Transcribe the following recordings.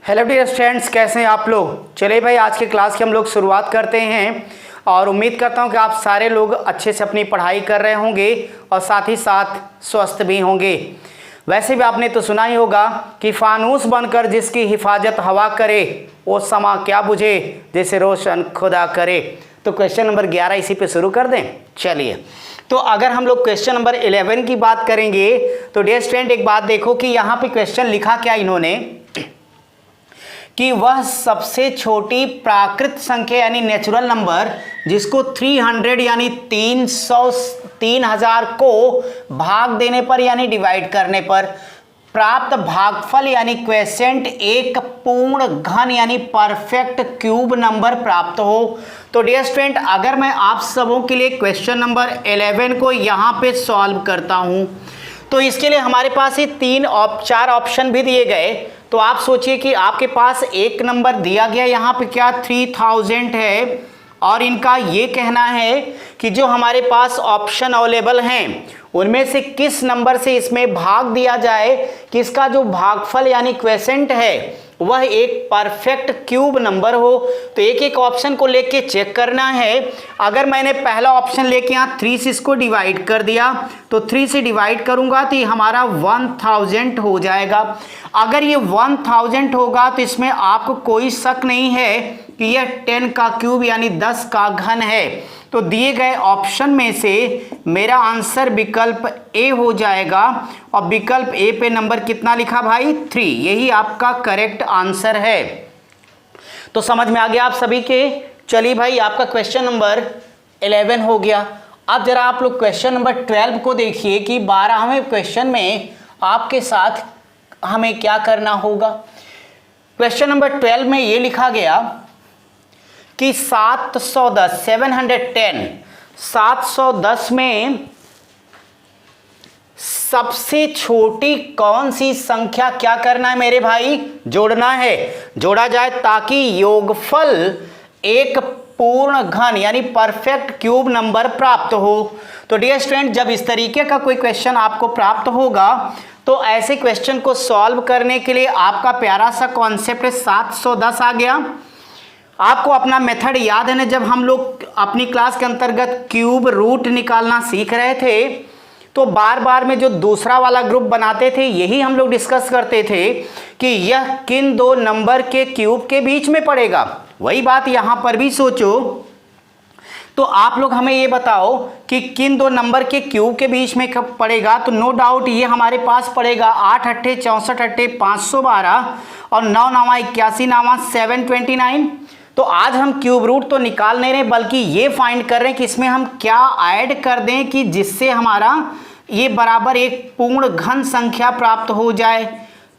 Hello dear students, कैसे हैं आप लोग। चलिए भाई, आज के क्लास की हम लोग शुरुआत करते हैं और उम्मीद करता हूं कि आप सारे लोग अच्छे से अपनी पढ़ाई कर रहे होंगे और साथ ही साथ स्वस्थ भी होंगे। वैसे भी आपने तो सुना ही होगा कि फानूस बनकर जिसकी हिफाजत हवा करे, वो समा क्या बुझे जैसे रोशन खुदा करे। तो क्वेश्चन नंबर 11 इसी पे शुरू कर दें। चलिए, तो अगर हम लोग क्वेश्चन नंबर 11 की बात करेंगे तो डियर स्टूडेंट एक बात देखो कि यहाँ पे क्वेश्चन लिखा क्या इन्होंने कि वह सबसे छोटी प्राकृत संख्या यानी नेचुरल नंबर जिसको 300 यानी 3000 को भाग देने पर यानी डिवाइड करने पर प्राप्त भागफल यानी क्वेसेंट एक पूर्ण घन यानी परफेक्ट क्यूब नंबर प्राप्त हो। तो डियर स्टूडेंट, अगर मैं आप सबों के लिए क्वेश्चन नंबर 11 को यहाँ पे सॉल्व करता हूँ तो इसके लिए हमारे पास ये 4 ऑप्शन भी दिए गए। तो आप सोचिए कि आपके पास एक नंबर दिया गया यहाँ पे क्या 3000 है और इनका ये कहना है कि जो हमारे पास ऑप्शन अवेलेबल हैं उनमें से किस नंबर से इसमें भाग दिया जाए कि इसका जो भागफल यानी क्वेसेंट है वह एक परफेक्ट क्यूब नंबर हो। तो एक एक ऑप्शन को लेके चेक करना है। अगर मैंने पहला ऑप्शन लेके यहाँ 3 से इसको डिवाइड कर दिया तो 3 से डिवाइड करूंगा तो ये हमारा 1000 हो जाएगा। अगर ये 1000 होगा तो इसमें आपको कोई शक नहीं है कि यह 10 का क्यूब यानी 10 का घन है। तो दिए गए ऑप्शन में से मेरा आंसर विकल्प ए हो जाएगा और विकल्प ए पे नंबर कितना लिखा भाई 3, यही आपका करेक्ट आंसर है। तो समझ में आ गया आप सभी के। चलिए भाई, आपका क्वेश्चन नंबर 11 हो गया। अब जरा आप लोग क्वेश्चन नंबर 12 को देखिए कि 12वें क्वेश्चन में आपके साथ हमें क्या करना होगा। क्वेश्चन नंबर 12 में ये लिखा गया कि 710 में सबसे छोटी कौन सी संख्या क्या करना है मेरे भाई, जोड़ना है, जोड़ा जाए ताकि योगफल एक पूर्ण घन यानी परफेक्ट क्यूब नंबर प्राप्त हो। तो डियर स्टूडेंट, जब इस तरीके का कोई क्वेश्चन आपको प्राप्त होगा तो ऐसे क्वेश्चन को सॉल्व करने के लिए आपका प्यारा सा कॉन्सेप्ट है 710 आ गया। आपको अपना मेथड याद है ना, जब हम लोग अपनी क्लास के अंतर्गत क्यूब रूट निकालना सीख रहे थे तो बार बार में जो दूसरा वाला ग्रुप बनाते थे यही हम लोग डिस्कस करते थे कि यह किन दो नंबर के क्यूब के बीच में पड़ेगा। वही बात यहां पर भी सोचो। तो आप लोग हमें ये बताओ कि किन दो नंबर के क्यूब के बीच में कब पड़ेगा। तो नो डाउट ये हमारे पास पड़ेगा 8 अट्ठे 64 अट्ठे 512 और 9 9 81 9 729। तो आज हम क्यूब रूट तो निकाल नहीं रहे बल्कि ये फाइंड कर रहे हैं कि इसमें हम क्या ऐड कर दें कि जिससे हमारा ये बराबर एक पूर्ण घन संख्या प्राप्त हो जाए।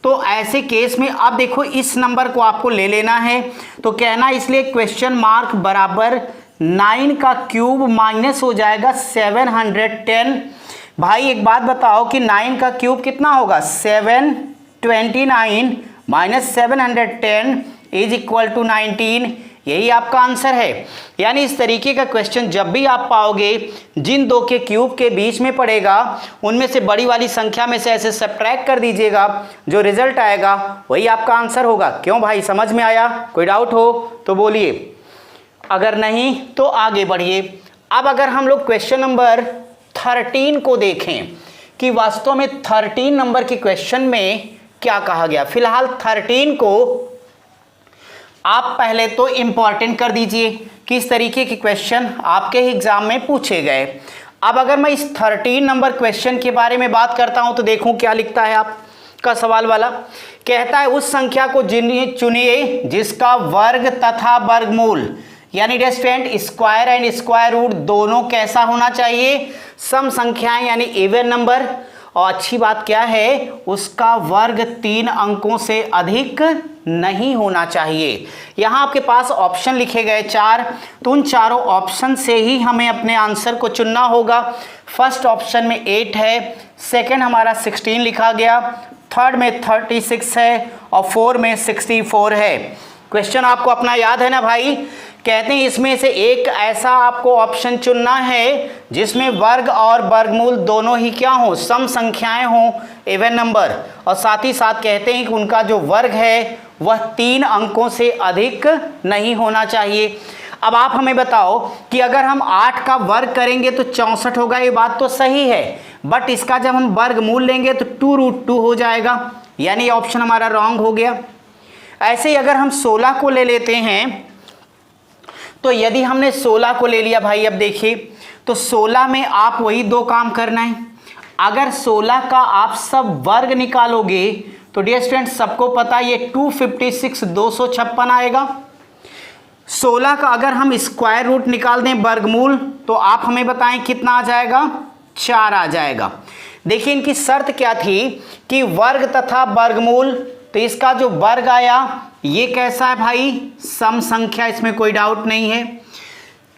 तो ऐसे केस में अब देखो इस नंबर को आपको ले लेना है। तो कहना इसलिए क्वेश्चन मार्क बराबर 9 का क्यूब माइनस हो जाएगा 710। भाई एक बात बताओ कि 9 का क्यूब कितना होगा 729 माइनस 710 इज इक्वल टू 19। यही आपका आंसर है। यानी इस तरीके का क्वेश्चन जब भी आप पाओगे जिन दो के क्यूब के बीच में पड़ेगा उनमें से बड़ी वाली संख्या में से ऐसे सब्ट्रैक्ट कर दीजिएगा, जो रिजल्ट आएगा वही आपका आंसर होगा। क्यों भाई, समझ में आया? कोई डाउट हो तो बोलिए, अगर नहीं तो आगे बढ़िए। अब अगर हम लोग क्वेश्चन नंबर 13 को देखें कि वास्तव में 13 नंबर के क्वेश्चन में क्या कहा गया। फिलहाल 13 को आप पहले तो इंपॉर्टेंट कर दीजिए कि इस तरीके के क्वेश्चन आपके एग्जाम में पूछे गए। अब अगर मैं इस 13 नंबर क्वेश्चन के बारे में बात करता हूं तो देखूं क्या लिखता है आपका सवाल वाला। कहता है उस संख्या को चुनिए जिसका वर्ग तथा वर्गमूल यानी student square and square root दोनों कैसा होना चाहिए, सम संख्याएं यानी इवन नंबर। और अच्छी बात क्या है, उसका वर्ग 3 अंकों से अधिक नहीं होना चाहिए। यहाँ आपके पास ऑप्शन लिखे गए 4, तो उन चारों ऑप्शन से ही हमें अपने आंसर को चुनना होगा। फर्स्ट ऑप्शन में 8 है, सेकंड हमारा 16 लिखा गया, थर्ड में 36 है और 4 में 64 है। क्वेश्चन आपको अपना याद है ना भाई कहते हैं इसमें से एक ऐसा आपको ऑप्शन चुनना है जिसमें वर्ग और वर्गमूल दोनों ही क्या हो, सम संख्याएं हों, इवन नंबर, और साथ ही साथ कहते हैं कि उनका जो वर्ग है वह 3 अंकों से अधिक नहीं होना चाहिए। अब आप हमें बताओ कि अगर हम 8 का वर्ग करेंगे तो 64 होगा, ये बात तो सही है, बट इसका जब हम वर्गमूल लेंगे तो 2√2 हो जाएगा, यानी ऑप्शन हमारा रॉन्ग हो गया। ऐसे ही अगर हम 16 को ले लेते हैं, तो यदि हमने 16 को ले लिया भाई, अब देखिए तो 16 में आप वही 2 काम करना है। अगर 16 का आप सब वर्ग निकालोगे तो डियर स्टूडेंट सबको पता है ये 256 256 आएगा। 16 का अगर हम स्क्वायर रूट निकाल दें वर्गमूल तो आप हमें बताएं कितना आ जाएगा, 4 आ जाएगा। देखिए इनकी शर्त क्या थी कि वर्ग तथा वर्गमूल, तो इसका जो वर्ग आया ये कैसा है भाई, सम संख्या, इसमें कोई डाउट नहीं है।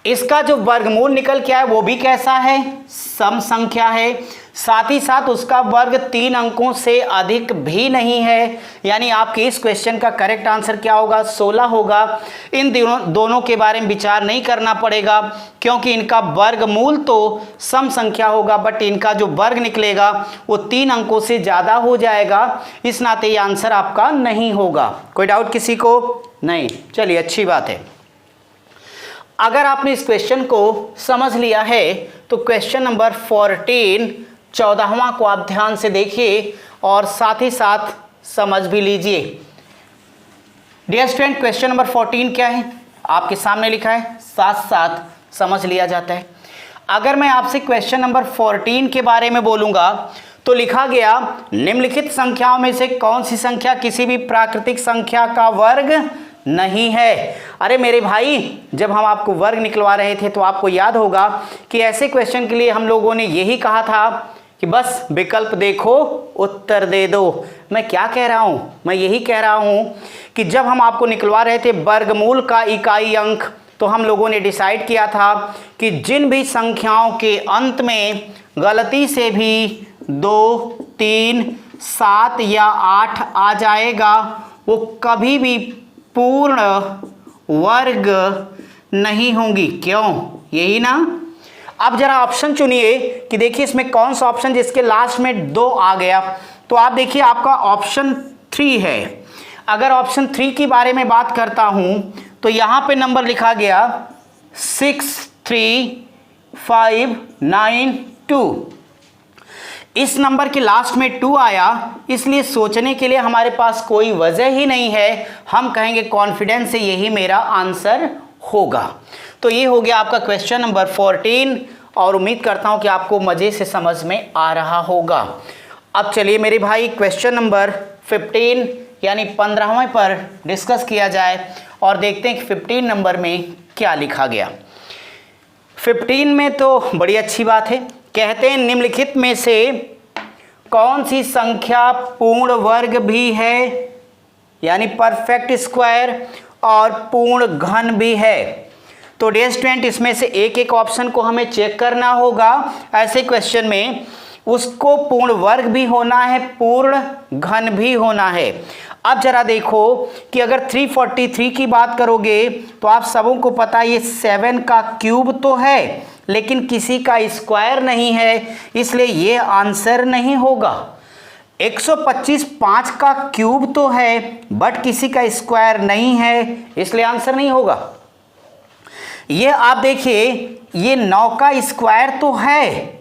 इसका जो वर्गमूल निकल के आया वो भी कैसा है, सम संख्या है। साथ ही साथ उसका वर्ग 3 अंकों से अधिक भी नहीं है, यानी आपके इस क्वेश्चन का करेक्ट आंसर क्या होगा, 16 होगा। इन दोनों के बारे में विचार नहीं करना पड़ेगा क्योंकि इनका वर्गमूल तो सम संख्या होगा, बट इनका जो वर्ग निकलेगा वो 3 अंकों से ज़्यादा हो जाएगा, इस नाते ये आंसर आपका नहीं होगा। कोई डाउट किसी को नहीं? चलिए अच्छी बात है। अगर आपने इस क्वेश्चन को समझ लिया है तो क्वेश्चन नंबर 14 14वां को आप ध्यान से देखिए और साथ ही साथ समझ भी लीजिए। डियर स्टूडेंट क्वेश्चन नंबर 14 क्या है आपके सामने लिखा है, साथ साथ समझ लिया जाता है। अगर मैं आपसे क्वेश्चन नंबर 14 के बारे में बोलूँगा तो लिखा गया निम्नलिखित संख्याओं में से कौन सी संख्या किसी भी प्राकृतिक संख्या का वर्ग नहीं है। अरे मेरे भाई, जब हम आपको वर्ग निकलवा रहे थे तो आपको याद होगा कि ऐसे क्वेश्चन के लिए हम लोगों ने यही कहा था कि बस विकल्प देखो उत्तर दे दो। मैं क्या कह रहा हूँ, मैं यही कह रहा हूँ कि जब हम आपको निकलवा रहे थे वर्गमूल का इकाई अंक, तो हम लोगों ने डिसाइड किया था कि जिन भी संख्याओं के अंत में गलती से भी 2, 3, 7 या 8 आ जाएगा वो कभी भी पूर्ण वर्ग नहीं होंगी। क्यों? यही ना। अब जरा ऑप्शन चुनिए कि देखिए इसमें कौन सा ऑप्शन जिसके लास्ट में 2 आ गया, तो आप देखिए आपका ऑप्शन 3 है। अगर ऑप्शन 3 के बारे में बात करता हूं तो यहां पे नंबर लिखा गया 63592। इस नंबर के लास्ट में 2 आया, इसलिए सोचने के लिए हमारे पास कोई वजह ही नहीं है, हम कहेंगे कॉन्फिडेंस से यही मेरा आंसर होगा। तो ये हो गया आपका क्वेश्चन नंबर 14 और उम्मीद करता हूं कि आपको मज़े से समझ में आ रहा होगा। अब चलिए मेरे भाई क्वेश्चन नंबर 15 यानी 15वें पर डिस्कस किया जाए और देखते हैं कि 15 नंबर में क्या लिखा गया। 15 में तो बड़ी अच्छी बात है, कहते हैं निम्नलिखित में से कौन सी संख्या पूर्ण वर्ग भी है, यानी परफेक्ट स्क्वायर, और पूर्ण घन भी है। तो डियर स्टूडेंट इसमें से एक एक ऑप्शन को हमें चेक करना होगा। ऐसे क्वेश्चन में उसको पूर्ण वर्ग भी होना है, पूर्ण घन भी होना है। अब जरा देखो कि अगर 343 की बात करोगे तो आप सबों को पता है ये 7 का क्यूब तो है लेकिन किसी का स्क्वायर नहीं है, इसलिए ये आंसर नहीं होगा। 125 5 का क्यूब तो है बट किसी का स्क्वायर नहीं है, इसलिए आंसर नहीं होगा। ये आप देखिए ये 9 का स्क्वायर तो है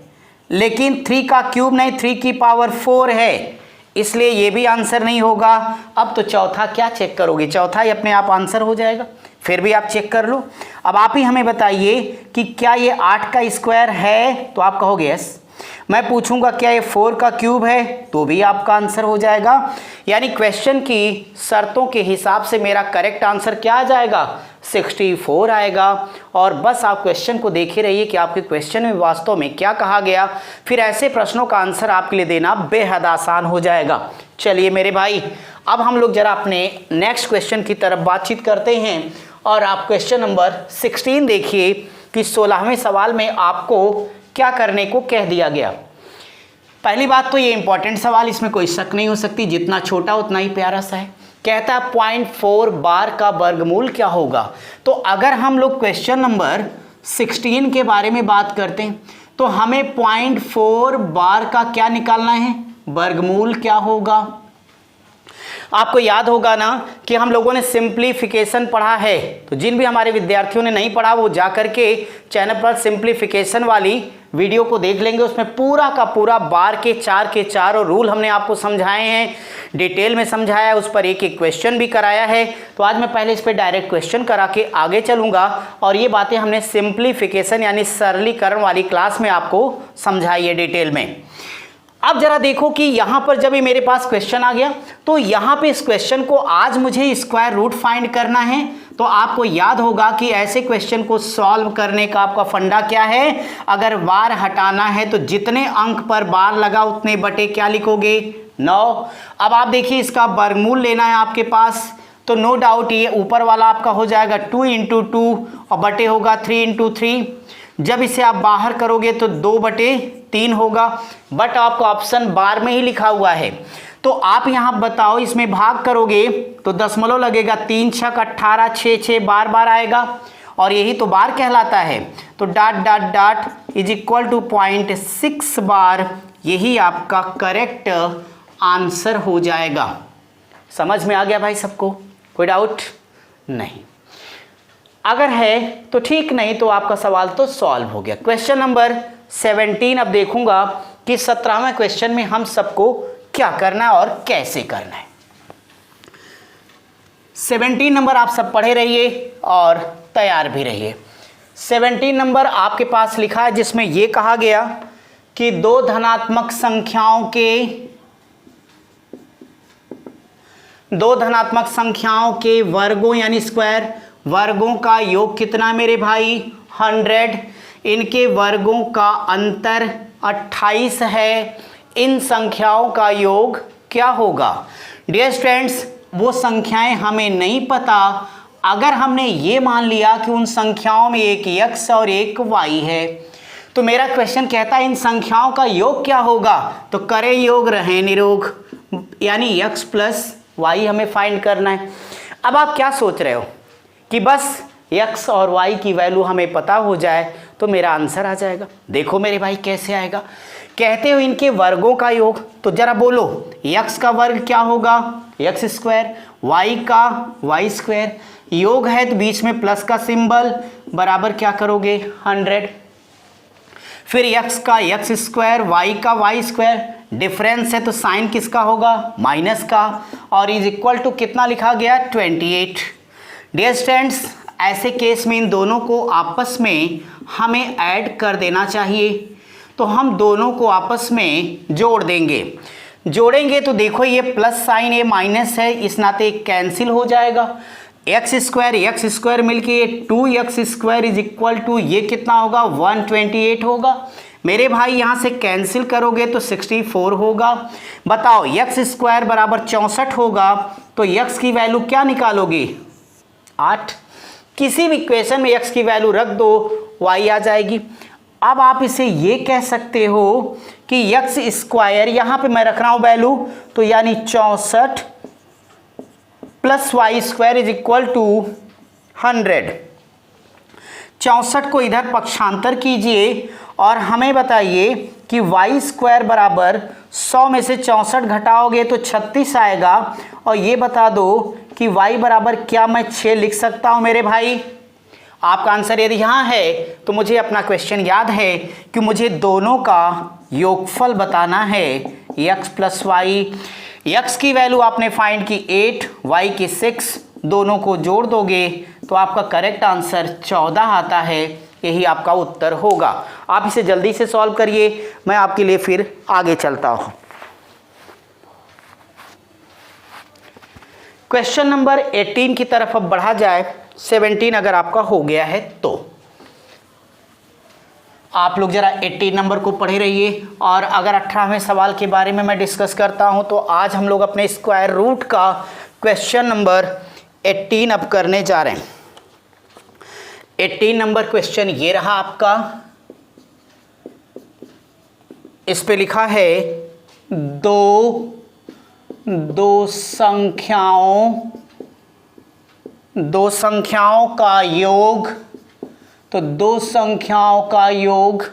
लेकिन 3 का क्यूब नहीं, 3 की पावर 4 है, इसलिए ये भी आंसर नहीं होगा। अब तो चौथा क्या चेक करोगे, चौथा ही अपने आप आंसर हो जाएगा, फिर भी आप चेक कर लो। अब आप ही हमें बताइए कि क्या ये 8 का स्क्वायर है, तो आप कहोगे यस। मैं पूछूंगा क्या ये 4 का क्यूब है, तो भी आपका आंसर हो जाएगा। यानी क्वेश्चन की शर्तों के हिसाब से मेरा करेक्ट आंसर क्या आ जाएगा, 64 आएगा। और बस आप क्वेश्चन को देखे रहिए कि आपके क्वेश्चन में वास्तव में क्या कहा गया, फिर ऐसे प्रश्नों का आंसर आपके लिए देना बेहद आसान हो जाएगा। चलिए मेरे भाई अब हम लोग जरा अपने नेक्स्ट क्वेश्चन की तरफ बातचीत करते हैं और आप क्वेश्चन नंबर 16 देखिए कि 16वें सवाल में आपको क्या करने को कह दिया गया। पहली बात तो ये इंपॉर्टेंट सवाल, इसमें कोई शक नहीं हो सकती, जितना छोटा उतना ही प्यारा सा है। कहता है 0.4 बार का वर्गमूल क्या होगा। तो अगर हम लोग क्वेश्चन नंबर 16 के बारे में बात करते हैं तो हमें 0.4 बार का क्या निकालना है, वर्गमूल क्या होगा। आपको याद होगा ना कि हम लोगों ने सिंप्लीफिकेशन पढ़ा है, तो जिन भी हमारे विद्यार्थियों ने नहीं पढ़ा वो जा करके चैनल पर सिंप्लीफिकेशन वाली वीडियो को देख लेंगे। उसमें पूरा का पूरा बार के चार और रूल हमने आपको समझाए हैं, डिटेल में समझाया है, उस पर एक एक क्वेश्चन भी कराया है। तो आज मैं पहले इस पर डायरेक्ट क्वेश्चन करा के आगे चलूंगा और ये बातें हमने सिंप्लीफिकेशन यानी सरलीकरण वाली क्लास में आपको समझाई है डिटेल में। अब जरा देखो कि यहां पर जब ये मेरे पास क्वेश्चन आ गया तो यहां पे इस क्वेश्चन को आज मुझे स्क्वायर रूट फाइंड करना है। तो आपको याद होगा कि ऐसे क्वेश्चन को सॉल्व करने का आपका फंडा क्या है, अगर बार हटाना है तो जितने अंक पर बार लगा उतने बटे क्या लिखोगे, 9। अब आप देखिए इसका वर्गमूल लेना है आपके पास, तो नो डाउट ये ऊपर वाला आपका हो जाएगा 2 × 2 और बटे होगा 3 × 3। जब इसे आप बाहर करोगे तो 2/3 होगा, बट आपको ऑप्शन बार में ही लिखा हुआ है। तो आप यहां बताओ इसमें भाग करोगे तो दशमलव लगेगा, 3 × 6 = 18, 6 बार बार आएगा और यही तो बार कहलाता है। तो ... = 0.6 बार, यही आपका करेक्ट आंसर हो जाएगा। समझ में आ गया भाई सबको, कोई डाउट नहीं? अगर है तो ठीक, नहीं तो आपका सवाल तो सॉल्व हो गया। क्वेश्चन नंबर 17 अब देखूंगा कि 17वें क्वेश्चन में हम सबको क्या करना है और कैसे करना है। 17 नंबर आप सब पढ़े रहिए और तैयार भी रहिए। 17 नंबर आपके पास लिखा है जिसमें यह कहा गया कि दो धनात्मक संख्याओं के वर्गों यानी स्क्वायर वर्गों का योग कितना मेरे भाई, 100। इनके वर्गों का अंतर 28 है। इन संख्याओं का योग क्या होगा। डियर स्टूडेंट्स, वो संख्याएं हमें नहीं पता। अगर हमने ये मान लिया कि उन संख्याओं में एक x और एक y है, तो मेरा क्वेश्चन कहता है इन संख्याओं का योग क्या होगा। तो करें योग रहे निरोग, यानी x + y हमें फाइंड करना है। अब आप क्या सोच रहे हो कि बस x और y की वैल्यू हमें पता हो जाए तो मेरा आंसर आ जाएगा। देखो मेरे भाई कैसे आएगा, कहते हो इनके वर्गों का योग, तो जरा बोलो x का वर्ग क्या होगा, x², y का y², योग है तो बीच में प्लस का सिंबल, बराबर क्या करोगे 100। फिर x का x², y का y², डिफरेंस है तो साइन किसका होगा, माइनस का, और इज इक्वल टू कितना लिखा गया 28। डियर स्टूडेंट्स, ऐसे केस में इन दोनों को आपस में हमें ऐड कर देना चाहिए। तो हम दोनों को आपस में जोड़ेंगे तो देखो ये प्लस साइन ये माइनस है, इस नाते कैंसिल हो जाएगा। x² मिलके ये 2x² इज इक्वल टू ये कितना होगा 128 होगा। मेरे भाई यहाँ से कैंसिल करोगे तो 64 होगा। बताओ x² बराबर 64 होगा तो x की वैल्यू क्या निकालोगे 8। किसी भी इक्वेशन में x की वैल्यू रख दो y आ जाएगी। अब आप इसे ये कह सकते हो कि x² यहाँ पे मैं रख रहा हूँ वैल्यू, तो यानी 64 + y² इज इक्वल टू 100। 64 को इधर पक्षांतर कीजिए और हमें बताइए कि y² बराबर 100 में से 64 घटाओगे तो 36 आएगा। और ये बता दो कि y बराबर क्या मैं 6 लिख सकता हूँ मेरे भाई। आपका आंसर यदि यहाँ है तो मुझे अपना क्वेश्चन याद है कि मुझे दोनों का योगफल बताना है x + y। x की वैल्यू आपने फाइंड की 8, y की 6, दोनों को जोड़ दोगे तो आपका करेक्ट आंसर 14 आता है। यही आपका उत्तर होगा। आप इसे जल्दी से सॉल्व करिए, मैं आपके लिए फिर आगे चलता हूँ। क्वेश्चन नंबर 18 की तरफ अब बढ़ा जाए। 17 अगर आपका हो गया है तो आप लोग जरा 18 नंबर को पढ़े रहिए। और अगर 18वें सवाल के बारे में मैं डिस्कस करता हूं तो आज हम लोग अपने स्क्वायर रूट का क्वेश्चन नंबर 18 अब करने जा रहे हैं। 18 नंबर क्वेश्चन ये रहा आपका। इस पे लिखा है 2 दो संख्याओं का योग, तो दो संख्याओं का योग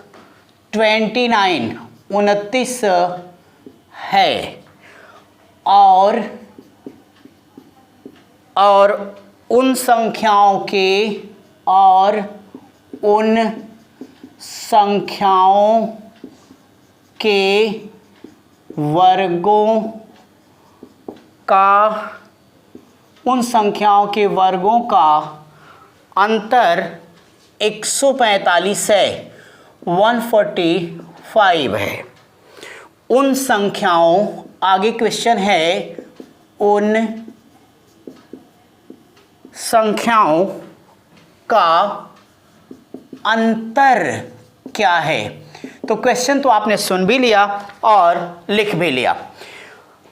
29 है और उन संख्याओं के वर्गों का अंतर 145 है, 145 है। उन संख्याओं, आगे क्वेश्चन है, उन संख्याओं का अंतर क्या है। तो क्वेश्चन तो आपने सुन भी लिया और लिख भी लिया।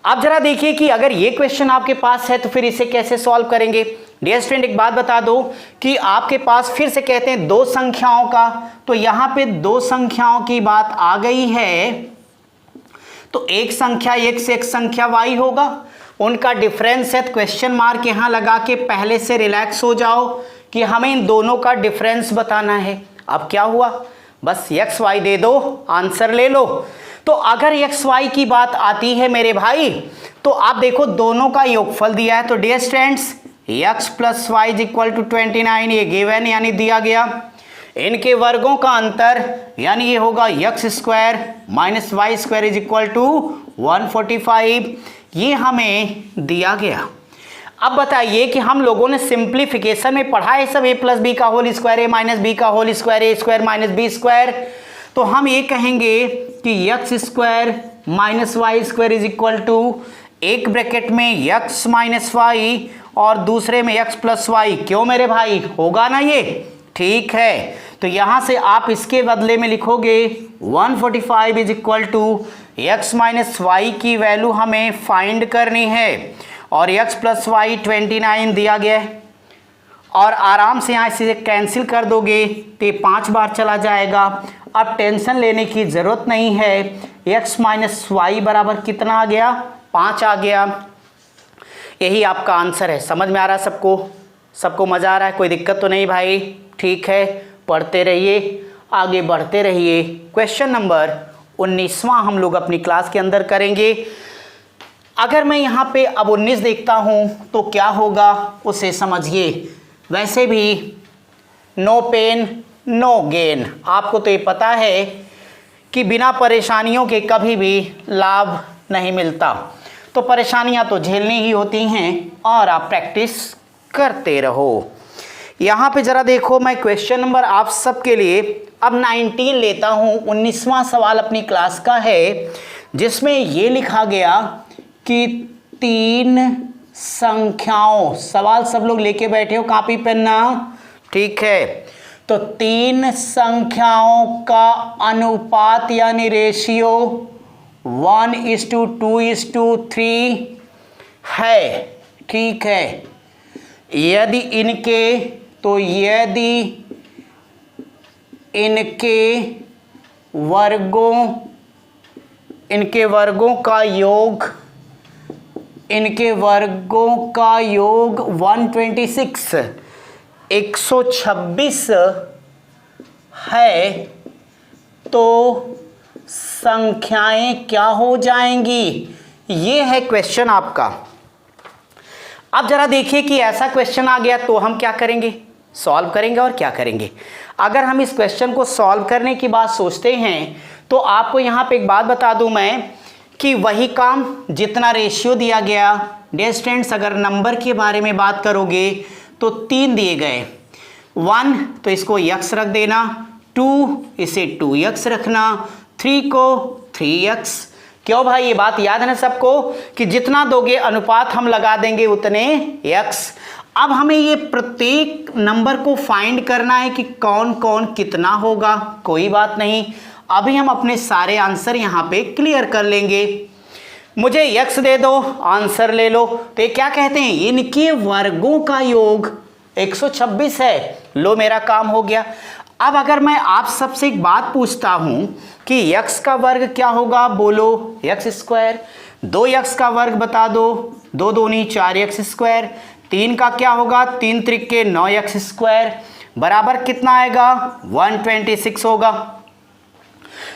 अब जरा देखिए कि अगर ये क्वेश्चन आपके पास है तो फिर इसे कैसे सॉल्व करेंगे। डियर स्टूडेंट, एक बात बता दो कि आपके पास फिर से कहते हैं दो संख्याओं का, तो यहां पे दो संख्याओं की बात आ गई है, तो एक संख्या x एक संख्या y होगा, उनका डिफरेंस है। क्वेश्चन मार्क यहां लगा के पहले से रिलैक्स हो जाओ कि हमें इन दोनों का डिफरेंस बताना है। अब क्या हुआ, बस x y दे दो, आंसर ले लो। तो अगर x y की बात आती है मेरे भाई, तो आप देखो दोनों का योगफल दिया है, तो dear students x plus y is equal to 29, ये गिवन यानी दिया गया। इनके वर्गों का अंतर यानी ये होगा x square minus Y square is equal to 145, ये हमें दिया गया। अब बताइए कि हम लोगों ने सिंप्लीफिकेशन में पढ़ा है सब, a प्लस बी का whole square, a minus B का whole square, a square minus B square, तो हम ये कहेंगे कि x square minus Y square is equal to, एक ब्रैकेट में x माइनस वाई और दूसरे में x प्लस वाई। क्यों मेरे भाई, होगा ना ये, ठीक है। तो यहां से आप इसके बदले में लिखोगे 145 is equal to x minus y की वैल्यू हमें फाइंड करनी है और x प्लस वाई 29 दिया गया है, और आराम से यहाँ इसे कैंसिल कर दोगे तो ये 5 बार चला जाएगा। अब टेंशन लेने की ज़रूरत नहीं है, x माइनस वाई बराबर कितना आ गया, 5 आ गया। यही आपका आंसर है। समझ में आ रहा है सबको मज़ा आ रहा है, कोई दिक्कत तो नहीं भाई, ठीक है। पढ़ते रहिए, आगे बढ़ते रहिए। क्वेश्चन नंबर 19वां हम लोग अपनी क्लास के अंदर करेंगे। अगर मैं यहाँ पे अब 19 देखता हूँ तो क्या होगा उसे समझिए। वैसे भी नो पेन नो गेन, आपको तो ये पता है कि बिना परेशानियों के कभी भी लाभ नहीं मिलता, तो परेशानियाँ तो झेलनी ही होती हैं और आप प्रैक्टिस करते रहो। यहाँ पे ज़रा देखो, मैं क्वेश्चन नंबर आप सबके लिए अब 19 लेता हूँ। 19वां सवाल अपनी क्लास का है, जिसमें ये लिखा गया कि 3 संख्याओं, सवाल सब लोग लेके बैठे हो कॉपी पेन ना, ठीक है। तो 3 संख्याओं का अनुपात यानी रेशियो 1:2:3 है, ठीक है। यदि इनके वर्गों का योग 126 है, तो संख्याएं क्या हो जाएंगी, ये है क्वेश्चन आपका। अब जरा देखिए कि ऐसा क्वेश्चन आ गया तो हम क्या करेंगे, सॉल्व करेंगे। और क्या करेंगे, अगर हम इस क्वेश्चन को सॉल्व करने की बात सोचते हैं तो आपको यहाँ पे एक बात बता दूं मैं कि वही काम जितना रेशियो दिया गया। डियर स्टूडेंट्स, अगर नंबर के बारे में बात करोगे तो 3 दिए गए, 1 तो इसको x रख देना, 2 इसे 2x रखना, 3 को 3x। क्यों भाई, ये बात याद है ना सबको कि जितना दोगे अनुपात हम लगा देंगे उतने x। अब हमें ये प्रत्येक नंबर को फाइंड करना है कि कौन कौन कितना होगा। कोई बात नहीं, अभी हम अपने सारे आंसर यहाँ पे क्लियर कर लेंगे। मुझे x दे दो, आंसर ले लो। तो ये क्या कहते हैं, इनके वर्गों का योग 126 है। लो, मेरा काम हो गया। अब अगर मैं आप सबसे एक बात पूछता हूं कि x का वर्ग क्या होगा, बोलो x स्क्वायर। 2x का वर्ग बता दो, 2 दूनी 4x स्क्वायर, 3 का क्या होगा, 3 त्रिके 9x स्क्वायर बराबर कितना आएगा, 126 होगा।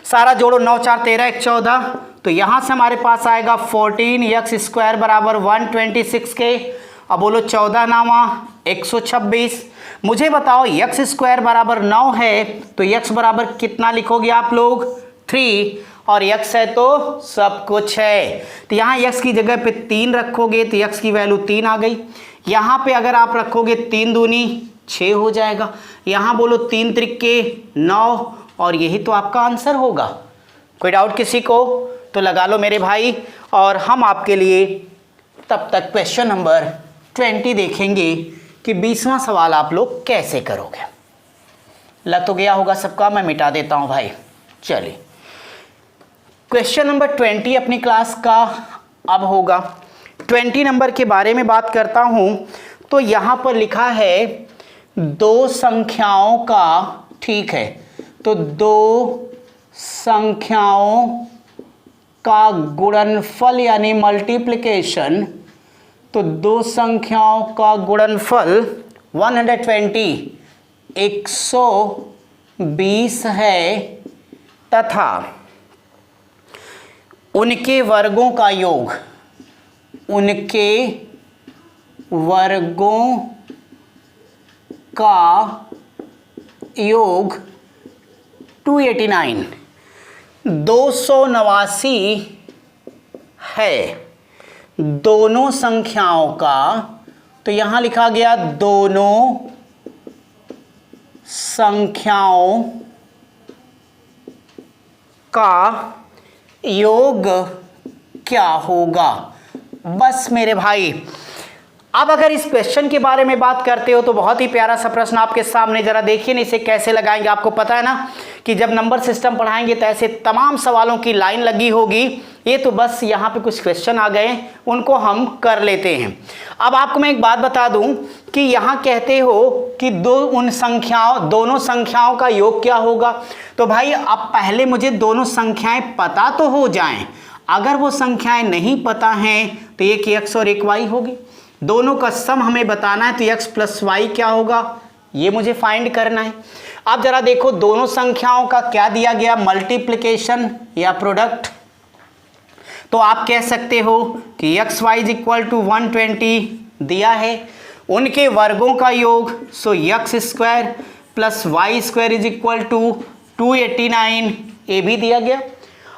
सारा जोड़ो, 9 4 13 1 14, तो यहां से हमारे पास आएगा 14x स्क्वायर बराबर 126 के। अब बोलो 14 नामा 126। मुझे बताओ x स्क्वायर बराबर 9 है तो x बराबर कितना लिखोगे आप लोग, 3, और x है तो सब कुछ है, तो यहाँ x की जगह पे 3 रखोगे तो x की वैल्यू 3 आ गई। यहाँ पे अगर आप रखोगे 3 दूनी 6 हो जाएगा, यहाँ बोलो 3 त्रिके 9, और यही तो आपका आंसर होगा। कोई डाउट किसी को तो लगा लो मेरे भाई, और हम आपके लिए तब तक क्वेश्चन नंबर 20 देखेंगे कि 20वां सवाल आप लोग कैसे करोगे। लग तो गया होगा सबका, मैं मिटा देता हूं भाई। चलिए क्वेश्चन नंबर 20 अपनी क्लास का अब होगा। 20 नंबर के बारे में बात करता हूं तो यहां पर लिखा है 2 संख्याओं का, ठीक है, तो 2 संख्याओं का गुणनफल यानी मल्टीप्लिकेशन, तो 2 संख्याओं का गुणनफल 120 है तथा उनके वर्गों का योग, उनके वर्गों का योग 289 289 है दोनों संख्याओं का। तो यहां लिखा गया दोनों संख्याओं का योग क्या होगा। बस मेरे भाई, अब अगर इस क्वेश्चन के बारे में बात करते हो तो बहुत ही प्यारा सा प्रश्न आपके सामने, जरा देखिए ना इसे कैसे लगाएंगे। आपको पता है ना कि जब नंबर सिस्टम पढ़ाएंगे तो ऐसे तमाम सवालों की लाइन लगी होगी। ये तो बस यहाँ पे कुछ क्वेश्चन आ गए, उनको हम कर लेते हैं। अब आपको मैं एक बात बता दूं कि यहाँ कहते हो कि दोनों संख्याओं का योग क्या होगा। तो भाई अब पहले मुझे दोनों संख्याएं पता तो हो जाएं। अगर वो संख्याएं नहीं पता हैं तो एक x और एक y होगी। दोनों का सम हमें बताना है तो x प्लस वाई क्या होगा, ये मुझे फाइंड करना है। अब जरा देखो दोनों संख्याओं का क्या दिया गया, मल्टीप्लिकेशन या प्रोडक्ट। तो आप कह सकते हो कि X Y is equal to 120 दिया है, उनके वर्गों का योग so X square plus Y square is equal to 289, ये भी दिया गया।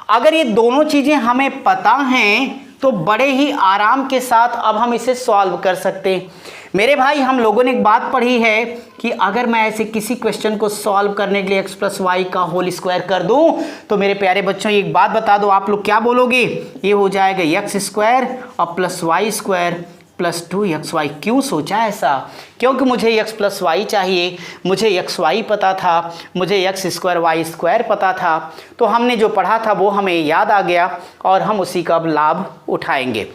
अगर ये दोनों चीजें हमें पता हैं तो बड़े ही आराम के साथ अब हम इसे सॉल्व कर सकते हैं। मेरे भाई हम लोगों ने एक बात पढ़ी है कि अगर मैं ऐसे किसी क्वेश्चन को सॉल्व करने के लिए x प्लस वाई का होल स्क्वायर कर दूं तो मेरे प्यारे बच्चों एक बात बता दो, आप लोग क्या बोलोगे, ये हो जाएगा एक्स स्क्वायर और plus Y square plus 2xy। क्यों सोचा ऐसा, क्योंकि मुझे x प्लस वाई चाहिए, मुझे एक्स वाई पता था, मुझे एक्स स्क्वायर वाई स्क्वायर पता था। तो हमने जो पढ़ा था वो हमें याद आ गया और हम उसी का अब लाभ उठाएंगे।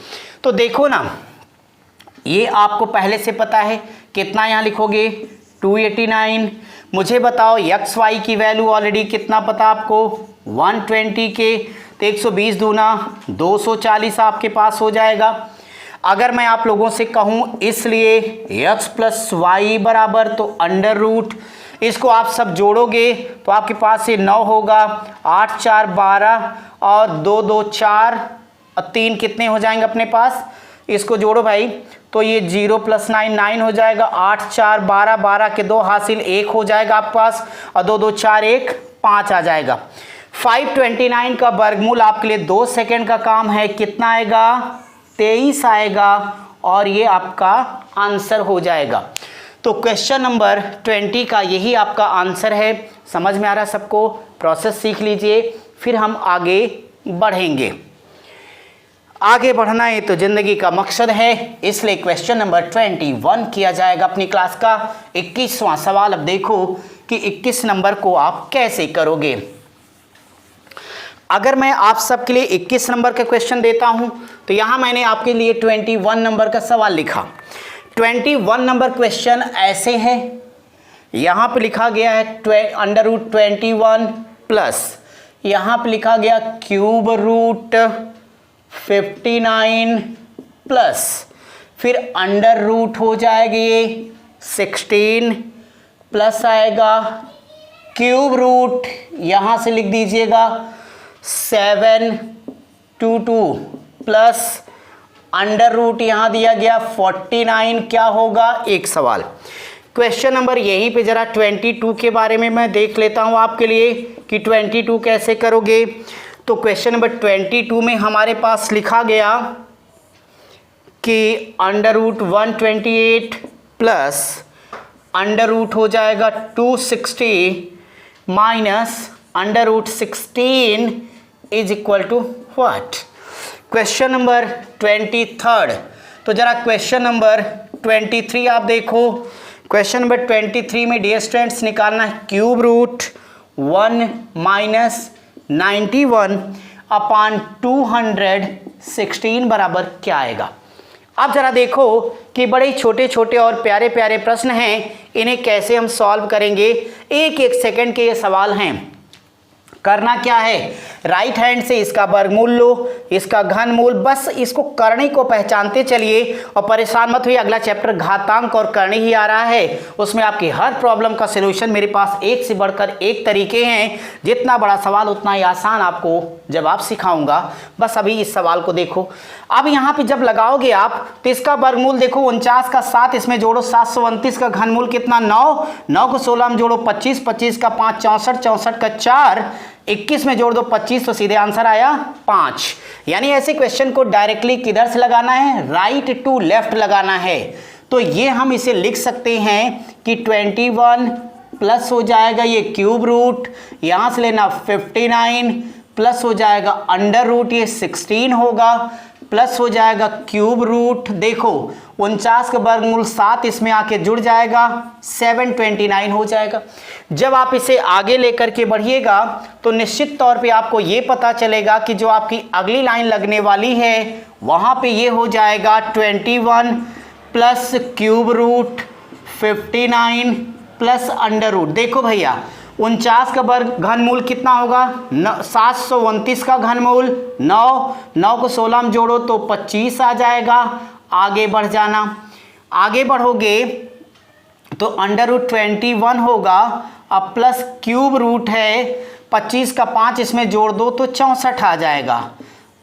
तो देखो ना, ये आपको पहले से पता है, कितना यहाँ लिखोगे 289। मुझे बताओ एक्स वाई की वैल्यू ऑलरेडी कितना पता आपको 120 के, तो 120 दूना 240 आपके पास हो जाएगा। अगर मैं आप लोगों से कहूँ इसलिए x प्लस वाई बराबर तो अंडर रूट, इसको आप सब जोड़ोगे तो आपके पास ये 9 होगा, 8 4 12 और 2 2 4 और 3 कितने हो जाएंगे अपने पास, इसको जोड़ो भाई तो ये 0 प्लस 9 9 हो जाएगा, 8 4 12 12 के 2 हासिल 1 हो जाएगा आपके पास और 2 2 4 1 5 आ जाएगा। 529 का वर्गमूल आपके लिए 2 सेकेंड का काम है, कितना आएगा 23 आएगा और ये आपका आंसर हो जाएगा। तो क्वेश्चन नंबर 20 का यही आपका आंसर है। समझ में आ रहा है सबको, प्रोसेस सीख लीजिए फिर हम आगे बढ़ेंगे। आगे बढ़ना है तो जिंदगी का मकसद है, इसलिए क्वेश्चन नंबर 21 किया जाएगा अपनी क्लास का 21वां सवाल। अब देखो कि 21 नंबर को आप कैसे करोगे। अगर मैं आप सबके लिए 21 नंबर का क्वेश्चन देता हूं तो यहां मैंने आपके लिए 21 नंबर का सवाल लिखा। 21 नंबर क्वेश्चन ऐसे है, यहां पे लिखा गया है अंडर रूट 21 प्लस यहां पे लिखा गया क्यूब रूट 59 प्लस फिर अंडर रूट हो जाएगी ये 16 प्लस आएगा क्यूब रूट यहां से लिख दीजिएगा 722 प्लस अंडर रूट यहां दिया गया 49 क्या होगा। एक सवाल क्वेश्चन नंबर यहीं पे जरा 22 के बारे में मैं देख लेता हूं आपके लिए कि 22 कैसे करोगे। तो क्वेश्चन नंबर 22 में हमारे पास लिखा गया कि under root 128 plus under root हो जाएगा 260 minus under root 16 is equal to what. Question number 23 तो जरा क्वेश्चन नंबर 23 आप देखो। क्वेश्चन नंबर 23 में डियर स्टूडेंट्स निकालना है क्यूब रूट 1 माइनस 91 अपान 216 बराबर क्या आएगा। अब जरा देखो कि बड़े छोटे छोटे और प्यारे प्यारे प्रश्न हैं, इन्हें कैसे हम सॉल्व करेंगे। एक एक सेकंड के ये सवाल हैं। करना क्या है, राइट हैंड से इसका वर्गमूल लो, इसका घनमूल, बस इसको करणी को पहचानते चलिए और परेशान मत हुई। अगला चैप्टर घातांक और करणी ही आ रहा है, उसमें आपकी हर प्रॉब्लम का सलूशन मेरे पास एक से बढ़कर एक तरीके हैं। जितना बड़ा सवाल उतना ही आसान आपको जवाब सिखाऊंगा। बस अभी इस सवाल को देखो। अब यहाँ पे जब लगाओगे आप तो इसका वर्गमूल देखो 49 का 7 इसमें जोड़ो 729 का घनमूल कितना 9, 9 को 16 में जोड़ो 25, 25 का 5 64, 64 का 4 21 में जोड़ दो 25 तो सीधे आंसर आया 5। यानी ऐसे क्वेश्चन को डायरेक्टली किधर से लगाना है, राइट टू लेफ्ट लगाना है। तो ये हम इसे लिख सकते हैं कि 21 प्लस हो जाएगा ये क्यूब रूट, यहां से लेना 59 प्लस हो जाएगा अंडर रूट ये 16 होगा प्लस हो जाएगा क्यूब रूट, देखो 49 का वर्गमूल 7 इसमें आके जुड़ जाएगा 729 हो जाएगा। जब आप इसे आगे लेकर के बढ़िएगा तो निश्चित तौर पे आपको ये पता चलेगा कि जो आपकी अगली लाइन लगने वाली है वहाँ पे ये हो जाएगा 21 plus cube root 59 plus under root. देखो भैया 49 का वर्ग घनमूल कितना होगा 729 का घनमूल 9, 9 को 16 में जोड़ो तो 25 आ जाएगा। आगे बढ़ जाना, आगे बढ़ोगे तो अंडर रूट 21 होगा अब प्लस क्यूब रूट है 25 का 5 इसमें जोड़ दो तो 64 आ जाएगा।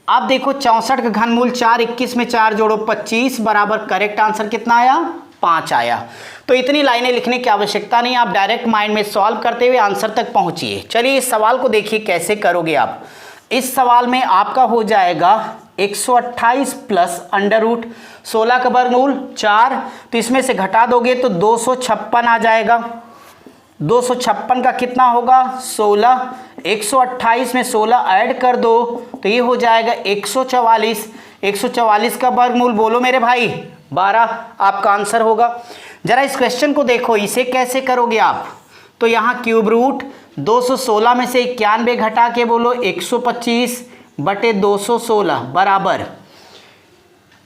अब देखो 64 का घनमूल 4, 21 में 4 जोड़ो 25 बराबर करेक्ट आंसर कितना आया 5 आया। तो इतनी लाइनें लिखने की आवश्यकता नहीं, आप डायरेक्ट माइंड में सॉल्व करते हुए आंसर तक पहुंचिए। चलिए इस सवाल को देखिए कैसे करोगे आप। इस सवाल में आपका हो जाएगा 128 प्लस अंडर रूट 16 का वर्गमूल 4, तो इसमें से घटा दोगे तो 256 आ जाएगा। 256 का कितना होगा 16, 128 में 16 ऐड कर दो तो ये हो जाएगा 144। 144 का वर्गमूल बोलो मेरे भाई 12 आपका आंसर होगा। जरा इस क्वेश्चन को देखो, इसे कैसे करोगे आप। तो यहाँ क्यूब रूट 216 में से 91 घटा के बोलो 125 बटे 216 बराबर।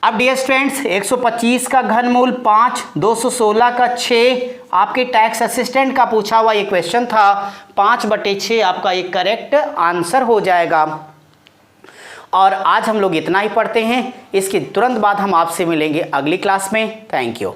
अब डियर स्टूडेंट्स 125 का घनमूल 5, 216 का 6, आपके टैक्स असिस्टेंट का पूछा हुआ ये क्वेश्चन था। 5 बटे 6 आपका एक करेक्ट आंसर हो जाएगा। और आज हम लोग इतना ही पढ़ते हैं, इसके तुरंत बाद हम आपसे मिलेंगे अगली क्लास में। Thank you.